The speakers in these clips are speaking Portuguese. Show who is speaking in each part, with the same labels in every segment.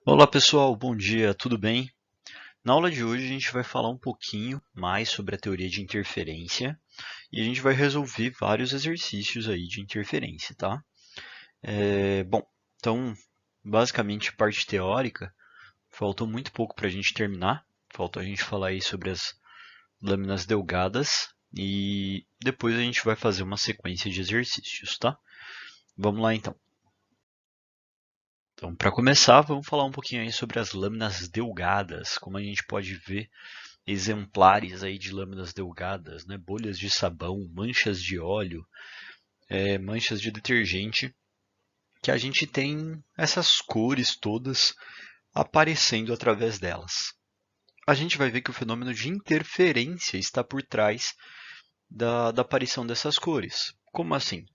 Speaker 1: Olá pessoal, bom dia, tudo bem? Na aula de hoje a gente vai falar um pouquinho mais sobre a teoria de interferência e a gente vai resolver vários exercícios aí de interferência, tá? Bom, então basicamente parte teórica, faltou muito pouco para a gente terminar, faltou a gente falar aí sobre as lâminas delgadas e depois a gente vai fazer uma sequência de exercícios, tá? Vamos lá então. Então, para começar, vamos falar um pouquinho aí sobre as lâminas delgadas, como a gente pode ver exemplares aí de lâminas delgadas, né? Bolhas de sabão, manchas de óleo, manchas de detergente, que a gente tem essas cores todas aparecendo através delas. A gente vai ver que o fenômeno de interferência está por trás da aparição dessas cores. Como assim?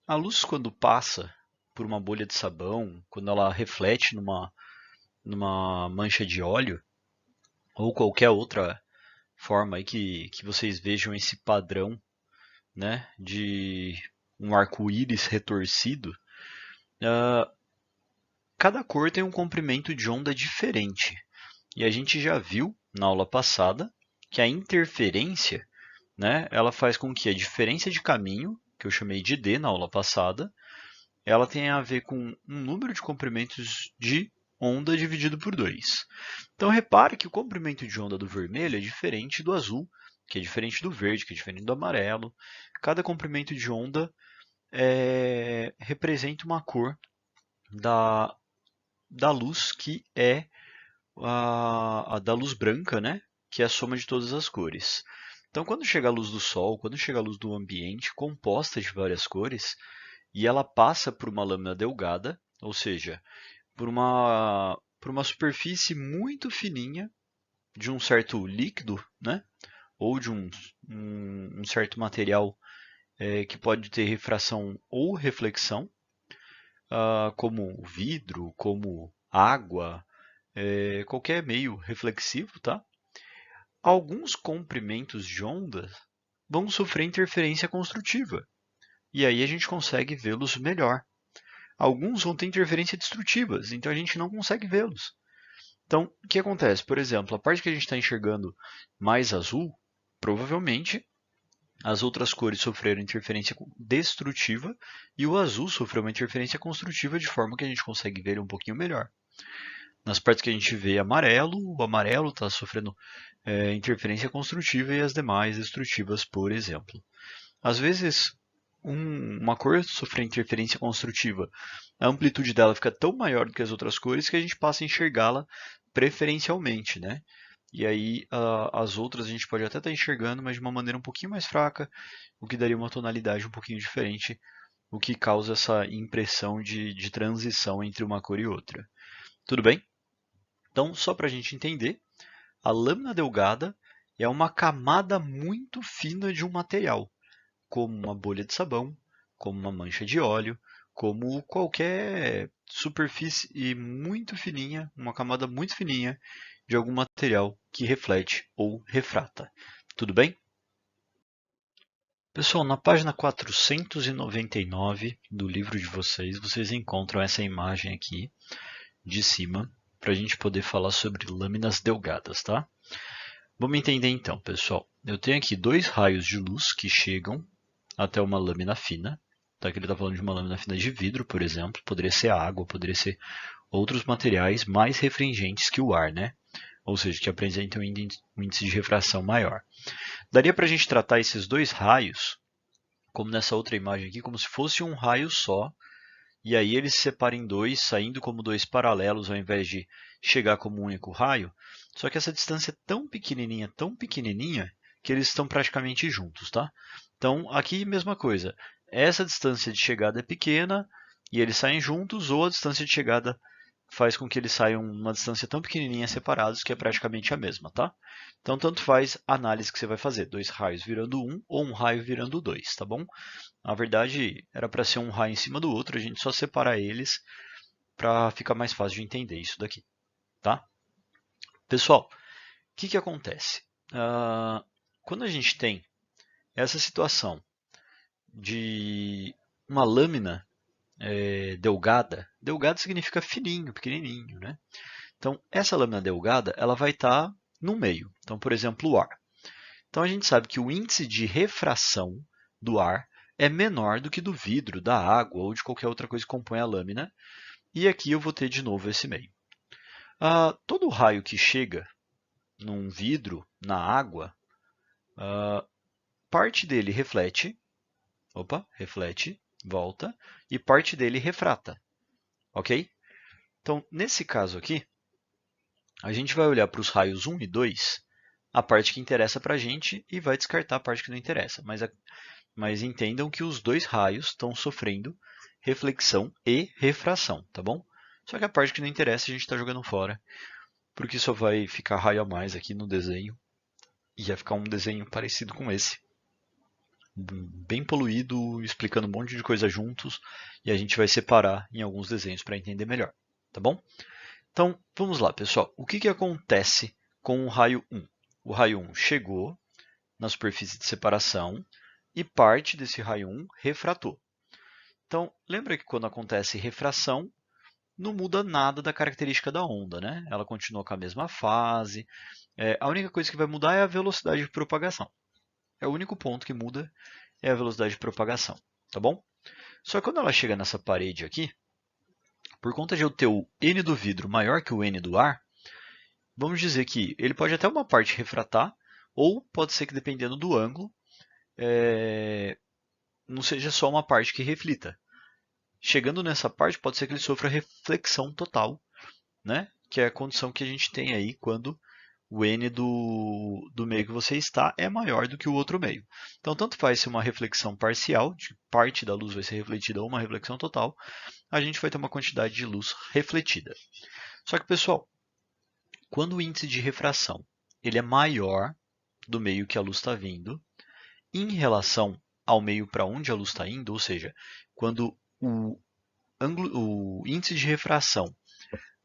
Speaker 1: A luz, quando passa por uma bolha de sabão, quando ela reflete numa mancha de óleo, ou qualquer outra forma aí que vocês vejam esse padrão, né, de um arco-íris retorcido, uh, cada cor tem um comprimento de onda diferente. E a gente já viu na aula passada que a interferência, né, ela faz com que a diferença de caminho, que eu chamei de D na aula passada, ela tenha a ver com um número de comprimentos de onda dividido por 2. Então repare que o comprimento de onda do vermelho é diferente do azul, que é diferente do verde, que é diferente do amarelo. Cada comprimento de onda representa uma cor da, da luz que é a da luz branca, né? Que é a soma de todas as cores. Então, quando chega a luz do sol, quando chega a luz do ambiente, composta de várias cores, e ela passa por uma lâmina delgada, ou seja, por uma superfície muito fininha de um certo líquido, né? Ou de um certo material que pode ter refração ou reflexão, como vidro, como água, qualquer meio reflexivo, tá? Alguns comprimentos de onda vão sofrer interferência construtiva, e aí a gente consegue vê-los melhor. Alguns vão ter interferência destrutivas, então a gente não consegue vê-los. Então, o que acontece? Por exemplo, a parte que a gente está enxergando mais azul, provavelmente as outras cores sofreram interferência destrutiva e o azul sofreu uma interferência construtiva de forma que a gente consegue ver ele um pouquinho melhor. Nas partes que a gente vê amarelo, o amarelo está sofrendo interferência construtiva e as demais destrutivas, por exemplo. Às vezes, uma cor sofrer interferência construtiva, a amplitude dela fica tão maior do que as outras cores que a gente passa a enxergá-la preferencialmente, né? E aí as outras a gente pode até estar enxergando, mas de uma maneira um pouquinho mais fraca, o que daria uma tonalidade um pouquinho diferente, o que causa essa impressão de transição entre uma cor e outra. Tudo bem? Então, só para a gente entender, a lâmina delgada é uma camada muito fina de um material, como uma bolha de sabão, como uma mancha de óleo, como qualquer superfície muito fininha, uma camada muito fininha de algum material que reflete ou refrata. Tudo bem? Pessoal, na página 499 do livro de vocês, vocês encontram essa imagem aqui de cima para a gente poder falar sobre lâminas delgadas, tá? Vamos entender então, pessoal. Eu tenho aqui dois raios de luz que chegam até uma lâmina fina. Tá? Aqui ele está falando de uma lâmina fina de vidro, por exemplo. Poderia ser água, poderia ser outros materiais mais refringentes que o ar, né? Ou seja, que apresentam um índice de refração maior. Daria para a gente tratar esses dois raios, como nessa outra imagem aqui, como se fosse um raio só, e aí eles se separam em dois, saindo como dois paralelos ao invés de chegar como um único raio. Só que essa distância é tão pequenininha, que eles estão praticamente juntos, tá? Então, aqui mesma coisa. Essa distância de chegada é pequena e eles saem juntos, ou a distância de chegada faz com que eles saiam uma distância tão pequenininha separados que é praticamente a mesma, tá? Então, tanto faz a análise que você vai fazer, dois raios virando um ou um raio virando dois, tá bom? Na verdade, era para ser um raio em cima do outro, a gente só separa eles para ficar mais fácil de entender isso daqui, tá? Pessoal, o que acontece? Quando a gente tem essa situação de uma lâmina delgada, delgada significa fininho, pequenininho, né? Então, essa lâmina delgada, ela vai estar no meio. Então, por exemplo, o ar. Então, a gente sabe que o índice de refração do ar é menor do que do vidro, da água ou de qualquer outra coisa que compõe a lâmina. E aqui eu vou ter de novo esse meio. Todo raio que chega num vidro, na água, parte dele reflete, volta, e parte dele refrata, ok? Então, nesse caso aqui, a gente vai olhar para os raios 1 e 2, a parte que interessa para a gente, e vai descartar a parte que não interessa. Mas entendam que os dois raios estão sofrendo reflexão e refração, tá bom? Só que a parte que não interessa a gente está jogando fora, porque só vai ficar raio a mais aqui no desenho, e vai ficar um desenho parecido com esse. Bem poluído, explicando um monte de coisa juntos, e a gente vai separar em alguns desenhos para entender melhor, tá bom? Então, vamos lá, pessoal. O que acontece com o raio 1? O raio 1 chegou na superfície de separação e parte desse raio 1 refratou. Então, lembra que quando acontece refração, não muda nada da característica da onda, né? Ela continua com a mesma fase. A única coisa que vai mudar é a velocidade de propagação. É o único ponto que muda é a velocidade de propagação, tá bom? Só que quando ela chega nessa parede aqui, por conta de eu ter o N do vidro maior que o N do ar, vamos dizer que ele pode até uma parte refratar, ou pode ser que, dependendo do ângulo, não seja só uma parte que reflita. Chegando nessa parte, pode ser que ele sofra reflexão total, né? Que é a condição que a gente tem aí quando o N do meio que você está é maior do que o outro meio. Então, tanto faz se uma reflexão parcial, de parte da luz vai ser refletida, ou uma reflexão total, a gente vai ter uma quantidade de luz refletida. Só que, pessoal, quando o índice de refração ele é maior do meio que a luz está vindo, em relação ao meio para onde a luz está indo, ou seja, quando o índice de refração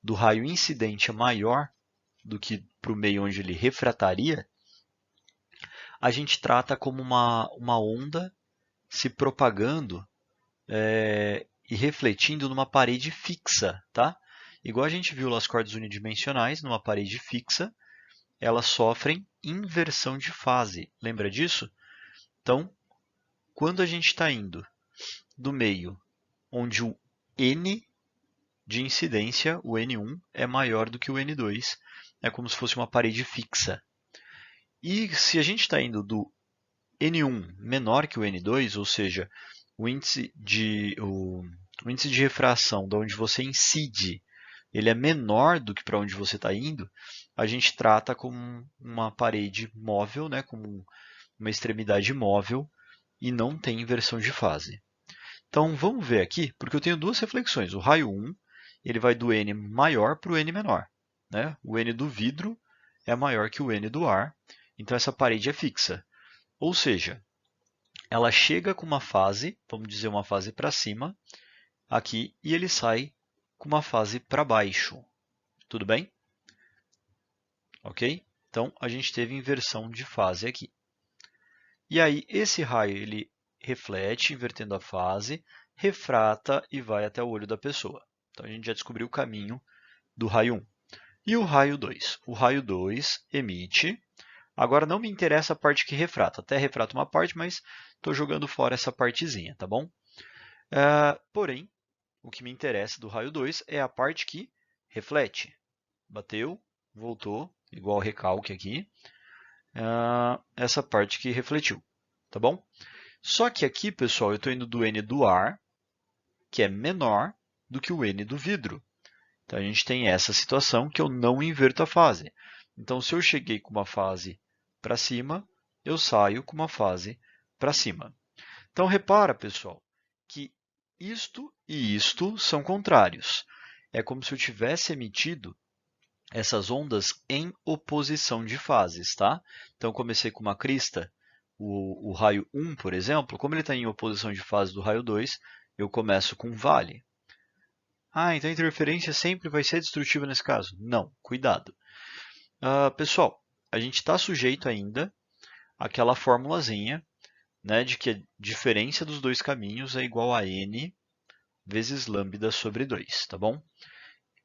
Speaker 1: do raio incidente é maior do que para o meio onde ele refrataria, a gente trata como uma onda se propagando e refletindo numa parede fixa, tá? Igual a gente viu lá as cordas unidimensionais, numa parede fixa, elas sofrem inversão de fase. Lembra disso? Então, quando a gente está indo do meio onde o N de incidência, o N1, é maior do que o N2, é como se fosse uma parede fixa. E se a gente está indo do N1 menor que o N2, ou seja, o índice de refração de onde você incide ele é menor do que para onde você está indo, a gente trata como uma parede móvel, né, como uma extremidade móvel, e não tem inversão de fase. Então vamos ver aqui, porque eu tenho duas reflexões. O raio 1 ele vai do N maior para o N menor. Né? O N do vidro é maior que o N do ar, então essa parede é fixa. Ou seja, ela chega com uma fase, vamos dizer uma fase para cima, aqui, e ele sai com uma fase para baixo. Tudo bem? Ok? Então a gente teve inversão de fase aqui. E aí esse raio ele reflete, invertendo a fase, refrata e vai até o olho da pessoa. Então a gente já descobriu o caminho do raio 1. E o raio 2? O raio 2 emite. Agora não me interessa a parte que refrata. Até refrata uma parte, mas estou jogando fora essa partezinha, tá bom? Porém, o que me interessa do raio 2 é a parte que reflete. Bateu, voltou, igual recalque aqui. Essa parte que refletiu, tá bom? Só que aqui, pessoal, eu estou indo do N do ar, que é menor do que o N do vidro. Então, a gente tem essa situação que eu não inverto a fase. Então, se eu cheguei com uma fase para cima, eu saio com uma fase para cima. Então, repara, pessoal, que isto e isto são contrários. É como se eu tivesse emitido essas ondas em oposição de fases, tá? Então, comecei com uma crista, o raio 1, por exemplo, como ele está em oposição de fase do raio 2, eu começo com vale. Então a interferência sempre vai ser destrutiva nesse caso? Não, cuidado. Pessoal, a gente está sujeito ainda àquela formulazinha, né, de que a diferença dos dois caminhos é igual a n vezes lambda sobre 2, tá bom?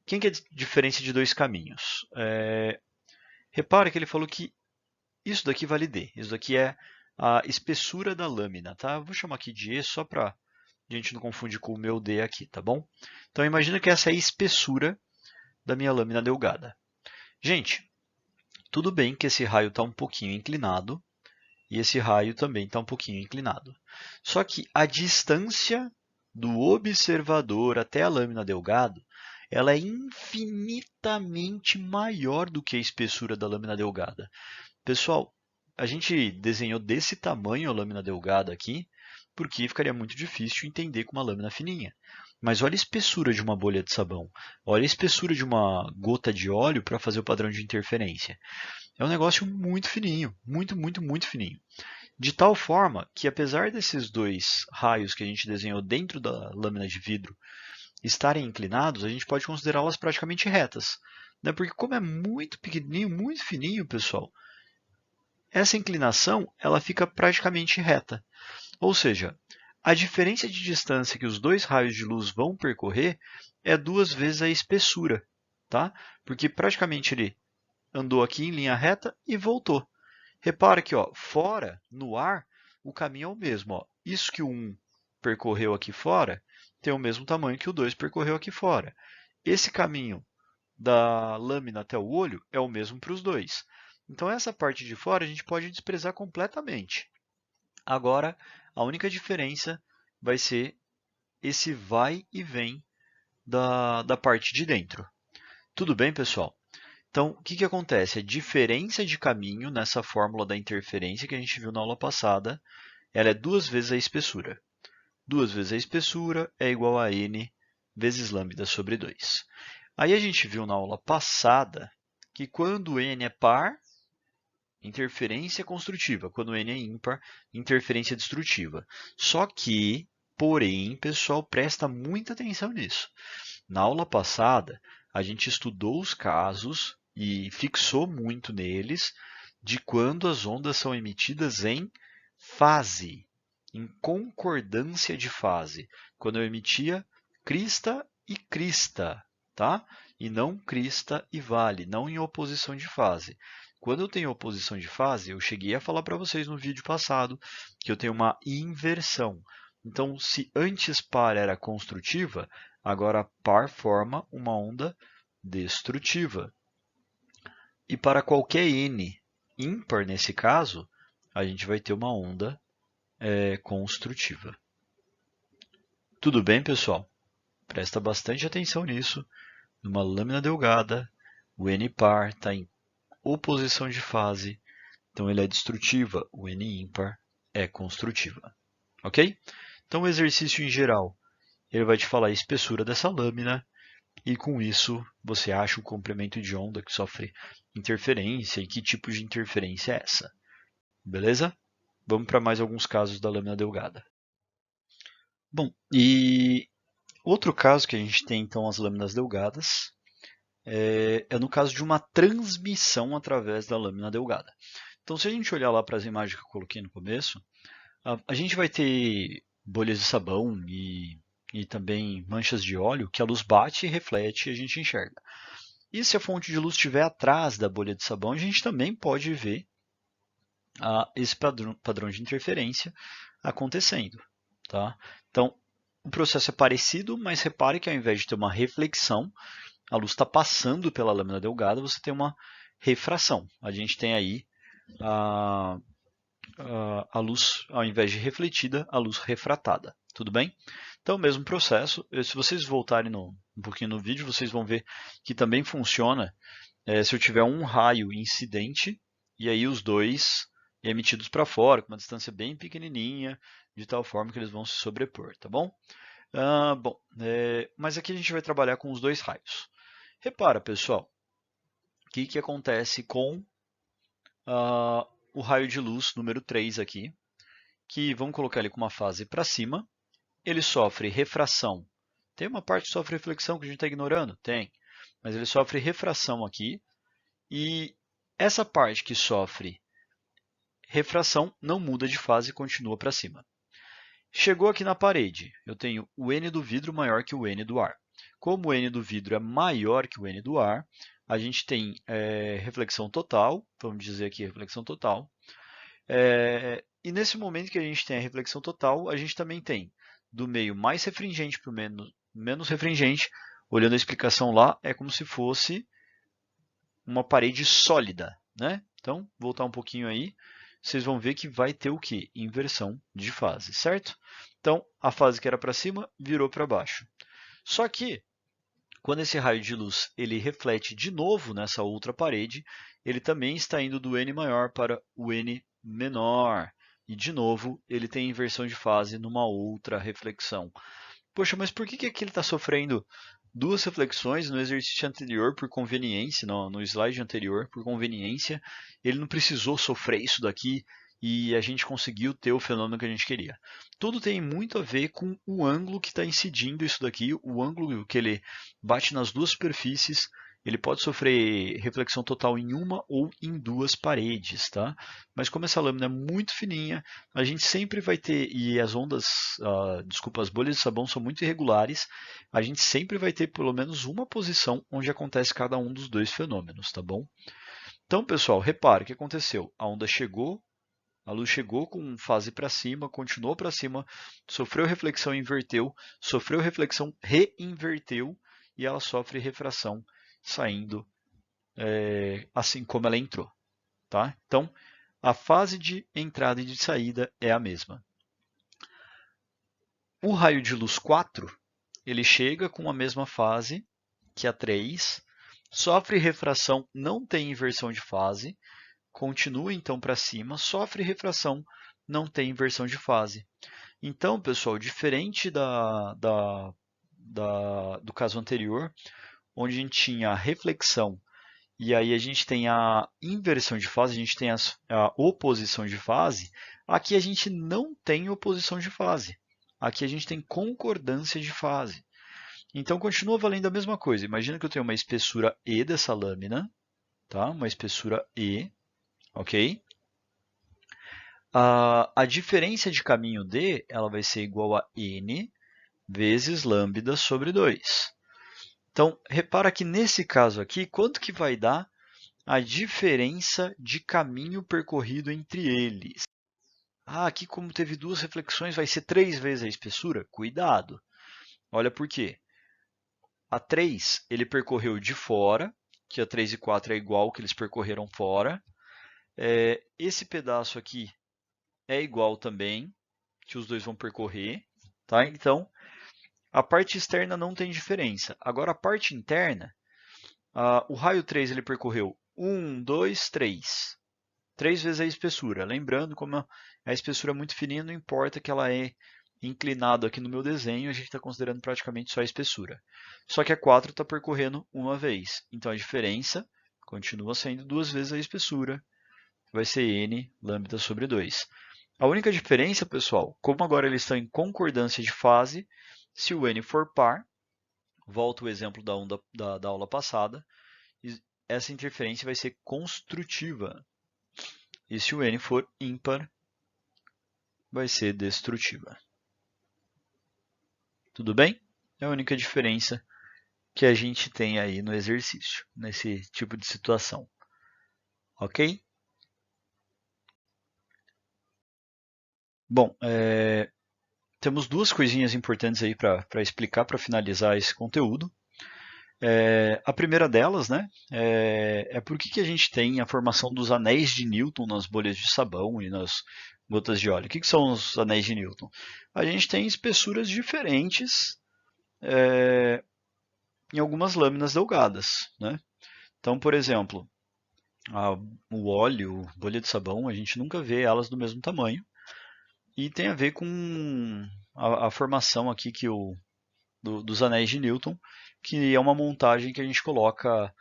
Speaker 1: Quem que é a diferença de dois caminhos? Repara que ele falou que isso daqui vale D. Isso daqui é a espessura da lâmina, tá? Eu vou chamar aqui de E só para a gente não confundir com o meu D aqui, tá bom? Então imagina que essa é a espessura da minha lâmina delgada. Gente, tudo bem que esse raio está um pouquinho inclinado e esse raio também está um pouquinho inclinado. Só que a distância do observador até a lâmina delgada, ela é infinitamente maior do que a espessura da lâmina delgada. Pessoal, a gente desenhou desse tamanho a lâmina delgada aqui, porque ficaria muito difícil entender com uma lâmina fininha. Mas olha a espessura de uma bolha de sabão. Olha a espessura de uma gota de óleo para fazer o padrão de interferência. É um negócio muito fininho, muito, muito, muito fininho. De tal forma que, apesar desses dois raios que a gente desenhou dentro da lâmina de vidro estarem inclinados, a gente pode considerá-las praticamente retas. Né? Porque como é muito pequenininho, muito fininho, pessoal, essa inclinação ela fica praticamente reta. Ou seja, a diferença de distância que os dois raios de luz vão percorrer é 2 vezes a espessura, tá? Porque praticamente ele andou aqui em linha reta e voltou. Repara que ó, fora, no ar, o caminho é o mesmo. Ó. Isso que o 1 percorreu aqui fora tem o mesmo tamanho que o 2 percorreu aqui fora. Esse caminho da lâmina até o olho é o mesmo para os dois. Então, essa parte de fora a gente pode desprezar completamente. Agora, a única diferença vai ser esse vai e vem da parte de dentro. Tudo bem, pessoal? Então, o que acontece? A diferença de caminho nessa fórmula da interferência que a gente viu na aula passada, ela é 2 vezes a espessura. 2 vezes a espessura é igual a n vezes lambda sobre 2. Aí a gente viu na aula passada que quando n é par, interferência construtiva. Quando n é ímpar, interferência destrutiva. Só que, porém, pessoal, presta muita atenção nisso. Na aula passada, a gente estudou os casos e fixou muito neles de quando as ondas são emitidas em fase, em concordância de fase. Quando eu emitia crista e crista, tá? E não crista e vale, não em oposição de fase. Quando eu tenho oposição de fase, eu cheguei a falar para vocês no vídeo passado que eu tenho uma inversão. Então, se antes par era construtiva, agora par forma uma onda destrutiva. E para qualquer n ímpar, nesse caso, a gente vai ter uma onda construtiva. Tudo bem, pessoal? Presta bastante atenção nisso. Numa lâmina delgada, o n par está em oposição de fase, então ele é destrutiva. O n ímpar é construtiva. Ok? Então, o exercício em geral, ele vai te falar a espessura dessa lâmina e, com isso, você acha o comprimento de onda que sofre interferência e que tipo de interferência é essa. Beleza? Vamos para mais alguns casos da lâmina delgada. Bom, e outro caso que a gente tem, então, as lâminas delgadas, é no caso de uma transmissão através da lâmina delgada. Então, se a gente olhar lá para as imagens que eu coloquei no começo, a gente vai ter bolhas de sabão e também manchas de óleo que a luz bate e reflete e a gente enxerga. E se a fonte de luz estiver atrás da bolha de sabão, a gente também pode ver esse padrão de interferência acontecendo. Tá? Então, o processo é parecido, mas repare que ao invés de ter uma reflexão, a luz está passando pela lâmina delgada, você tem uma refração. A gente tem aí a luz, ao invés de refletida, a luz refratada. Tudo bem? Então, mesmo processo. Se vocês voltarem um pouquinho no vídeo, vocês vão ver que também funciona se eu tiver um raio incidente e aí os dois emitidos para fora, com uma distância bem pequenininha, de tal forma que eles vão se sobrepor, tá bom? Mas aqui a gente vai trabalhar com os dois raios. Repara, pessoal, o que acontece com o raio de luz número 3 aqui, que vamos colocar ele com uma fase para cima, ele sofre refração. Tem uma parte que sofre reflexão que a gente está ignorando? Tem. Mas ele sofre refração aqui, e essa parte que sofre refração não muda de fase e continua para cima. Chegou aqui na parede, eu tenho o N do vidro maior que o N do ar. Como o N do vidro é maior que o N do ar, a gente tem reflexão total, vamos dizer aqui reflexão total. E nesse momento que a gente tem a reflexão total, a gente também tem do meio mais refringente para o menos refringente. Olhando a explicação lá, é como se fosse uma parede sólida, né? Então, voltar um pouquinho aí, vocês vão ver que vai ter o quê? Inversão de fase, certo? Então, a fase que era para cima virou para baixo. Só que, quando esse raio de luz ele reflete de novo nessa outra parede, ele também está indo do N maior para o N menor. E, de novo, ele tem inversão de fase numa outra reflexão. Poxa, mas por que aqui ele está sofrendo duas reflexões no exercício anterior por conveniência, no slide anterior por conveniência? Ele não precisou sofrer isso daqui e a gente conseguiu ter o fenômeno que a gente queria. Tudo tem muito a ver com o ângulo que está incidindo isso daqui, o ângulo que ele bate nas duas superfícies. Ele pode sofrer reflexão total em uma ou em duas paredes, tá? Mas como essa lâmina é muito fininha, a gente sempre vai ter, e as ondas, desculpa, as bolhas de sabão são muito irregulares, a gente sempre vai ter pelo menos uma posição onde acontece cada um dos dois fenômenos, tá bom? Então, pessoal, repare o que aconteceu. A onda chegou, a luz chegou com fase para cima, continuou para cima, sofreu reflexão, inverteu, sofreu reflexão, reinverteu, e ela sofre refração saindo assim como ela entrou, tá? Então, a fase de entrada e de saída é a mesma. O raio de luz 4, ele chega com a mesma fase que a 3, sofre refração, não tem inversão de fase, continua então para cima, sofre refração, não tem inversão de fase. Então, pessoal, diferente do caso anterior, onde a gente tinha a reflexão e aí a gente tem a inversão de fase, a gente tem a oposição de fase, aqui a gente não tem oposição de fase. Aqui a gente tem concordância de fase. Então continua valendo a mesma coisa. Imagina que eu tenho uma espessura E dessa lâmina, tá? Uma espessura E, ok? A diferença de caminho D ela vai ser igual a N vezes lambda sobre 2. Então, repara que nesse caso aqui, quanto que vai dar a diferença de caminho percorrido entre eles? Aqui como teve duas reflexões, vai ser 3 vezes a espessura? Cuidado! Olha por quê. A 3 ele percorreu de fora, que a 3 e 4 é igual que eles percorreram fora. Esse pedaço aqui é igual também, que os dois vão percorrer. Tá? Então, a parte externa não tem diferença. Agora, a parte interna, o raio 3 ele percorreu 1, 2, 3. 3 vezes a espessura. Lembrando, como a espessura é muito fininha, não importa que ela é inclinada aqui no meu desenho, a gente está considerando praticamente só a espessura. Só que a 4 está percorrendo uma vez. Então a diferença continua sendo 2 vezes a espessura. Vai ser N lambda sobre 2. A única diferença, pessoal, como agora eles estão em concordância de fase, se o N for par, volta o exemplo da onda da aula passada, essa interferência vai ser construtiva. E se o N for ímpar, vai ser destrutiva. Tudo bem? É a única diferença que a gente tem aí no exercício, nesse tipo de situação. Ok? Bom, temos duas coisinhas importantes aí para explicar, para finalizar esse conteúdo. A primeira delas, né, é por que a gente tem a formação dos anéis de Newton nas bolhas de sabão e nas gotas de óleo. O que são os anéis de Newton? A gente tem espessuras diferentes em algumas lâminas delgadas, né? Então, por exemplo, o óleo, bolha de sabão, a gente nunca vê elas do mesmo tamanho. E tem a ver com a formação aqui dos anéis de Newton, que é uma montagem que a gente coloca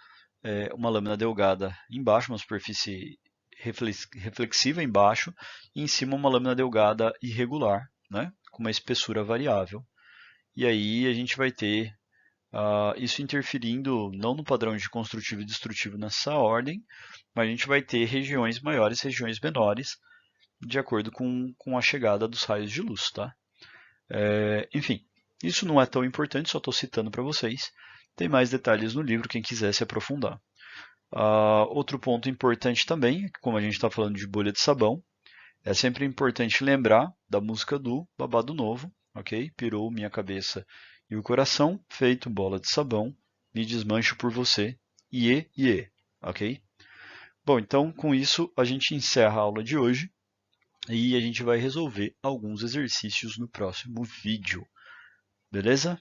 Speaker 1: uma lâmina delgada embaixo, uma superfície reflexiva embaixo, e em cima uma lâmina delgada irregular, né, com uma espessura variável. E aí a gente vai ter isso interferindo não no padrão de construtivo e destrutivo nessa ordem, mas a gente vai ter regiões maiores, regiões menores, de acordo com a chegada dos raios de luz. Tá? Enfim, isso não é tão importante, só estou citando para vocês. Tem mais detalhes no livro, quem quiser se aprofundar. Outro ponto importante também, como a gente está falando de bolha de sabão, é sempre importante lembrar da música do Babado Novo, ok? Pirou minha cabeça e o coração, feito bola de sabão, me desmancho por você, iê, iê, ok? Bom, então com isso a gente encerra a aula de hoje e a gente vai resolver alguns exercícios no próximo vídeo, beleza?